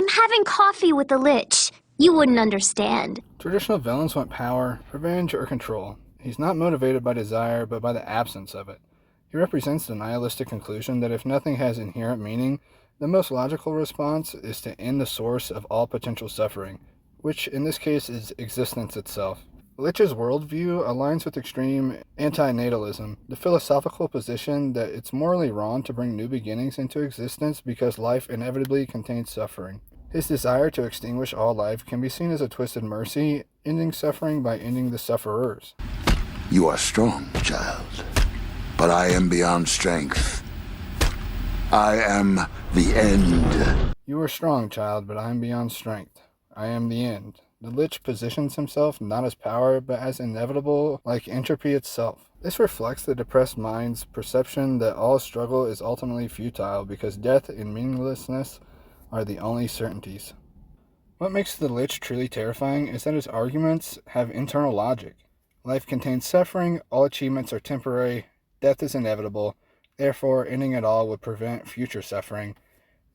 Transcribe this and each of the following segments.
I'm having coffee with the Lich. You wouldn't understand. Traditional villains want power, revenge, or control. He's not motivated by desire, but by the absence of it. He represents the nihilistic conclusion that if nothing has inherent meaning, the most logical response is to end the source of all potential suffering, which in this case is existence itself. Lich's worldview aligns with extreme anti-natalism, the philosophical position that it's morally wrong to bring new beginnings into existence because life inevitably contains suffering. His desire to extinguish all life can be seen as a twisted mercy, ending suffering by ending the sufferers. You are strong, child, but I am beyond strength. I am the end. You are strong, child, but I am beyond strength. I am the end. The Lich positions himself not as power, but as inevitable, like entropy itself. This reflects the depressed mind's perception that all struggle is ultimately futile because death and meaninglessness are the only certainties. What makes the Lich truly terrifying is that his arguments have internal logic. Life contains suffering, all achievements are temporary, death is inevitable, therefore ending it all would prevent future suffering.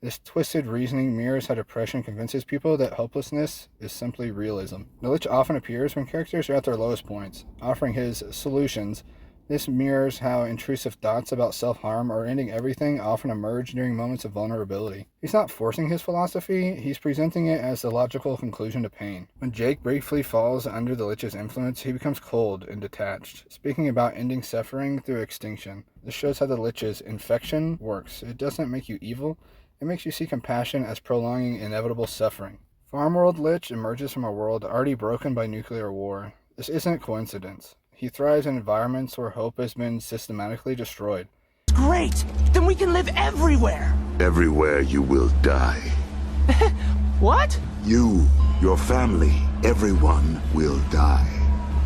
This twisted reasoning mirrors how depression convinces people that hopelessness is simply realism. The Lich often appears when characters are at their lowest points, offering his solutions. This mirrors how intrusive thoughts about self-harm or ending everything often emerge during moments of vulnerability. He's not forcing his philosophy, he's presenting it as the logical conclusion to pain. When Jake briefly falls under the Lich's influence, he becomes cold and detached, speaking about ending suffering through extinction. This shows how the Lich's infection works. It doesn't make you evil, it makes you see compassion as prolonging inevitable suffering. Farmworld Lich emerges from a world already broken by nuclear war. This isn't coincidence. He thrives in environments where hope has been systematically destroyed. Great! Then we can live everywhere! Everywhere you will die. What? You, your family, everyone will die.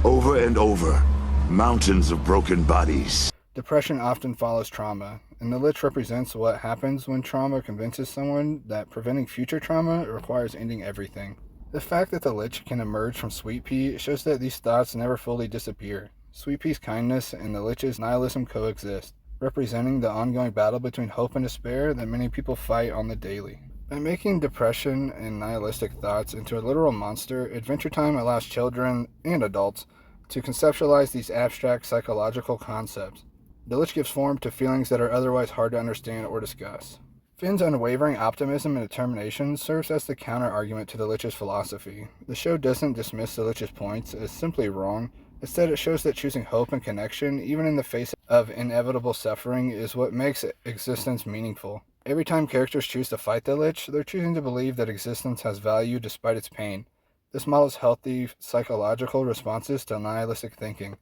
Over and over. Mountains of broken bodies. Depression often follows trauma, and the Lich represents what happens when trauma convinces someone that preventing future trauma requires ending everything. The fact that the Lich can emerge from Sweet Pea shows that these thoughts never fully disappear. Sweet Pea's kindness and the Lich's nihilism coexist, representing the ongoing battle between hope and despair that many people fight on the daily. By making depression and nihilistic thoughts into a literal monster, Adventure Time allows children and adults to conceptualize these abstract psychological concepts. The Lich gives form to feelings that are otherwise hard to understand or discuss. Finn's unwavering optimism and determination serves as the counter-argument to the Lich's philosophy. The show doesn't dismiss the Lich's points as simply wrong. Instead, it shows that choosing hope and connection, even in the face of inevitable suffering, is what makes existence meaningful. Every time characters choose to fight the Lich, they're choosing to believe that existence has value despite its pain. This models healthy psychological responses to nihilistic thinking.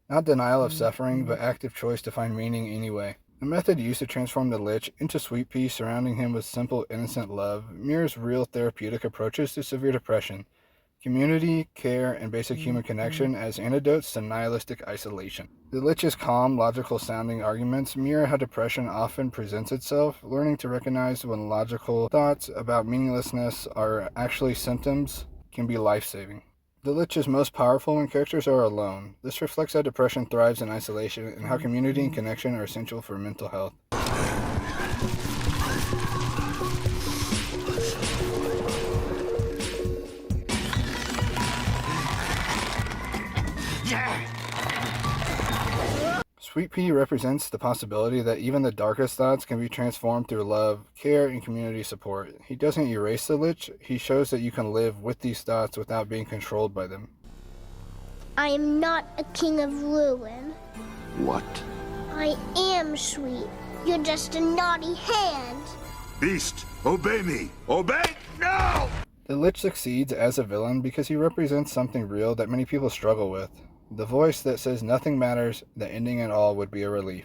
Not denial of suffering, but active choice to find meaning anyway. The method used to transform the Lich into Sweet Pea, surrounding him with simple, innocent love, mirrors real therapeutic approaches to severe depression. Community, care, and basic human connection as antidotes to nihilistic isolation. The Lich's calm, logical-sounding arguments mirror how depression often presents itself. Learning to recognize when logical thoughts about meaninglessness are actually symptoms can be life-saving. The Lich is most powerful when characters are alone. This reflects how depression thrives in isolation and how community and connection are essential for mental health. Sweet Pea represents the possibility that even the darkest thoughts can be transformed through love, care, and community support. He doesn't erase the Lich, he shows that you can live with these thoughts without being controlled by them. I am not a king of ruin. What? I am sweet. You're just a naughty hand. Beast, obey me! Obey? No! The Lich succeeds as a villain because he represents something real that many people struggle with. The voice that says nothing matters, that ending it all would be a relief.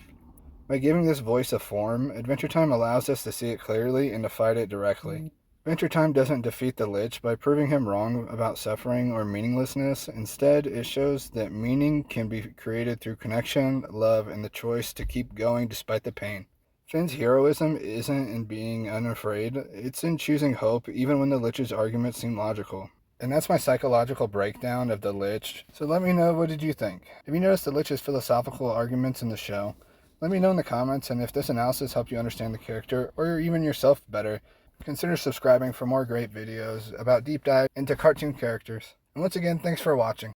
By giving this voice a form, Adventure Time allows us to see it clearly and to fight it directly. Adventure Time doesn't defeat the Lich by proving him wrong about suffering or meaninglessness. Instead, it shows that meaning can be created through connection, love, and the choice to keep going despite the pain. Finn's heroism isn't in being unafraid, it's in choosing hope even when the Lich's arguments seem logical. And that's my psychological breakdown of the Lich. So let me know, what did you think? Have you noticed the Lich's philosophical arguments in the show? Let me know in the comments, and if this analysis helped you understand the character, or even yourself better, Consider subscribing for more great videos about deep dive into cartoon characters. And once again, thanks for watching.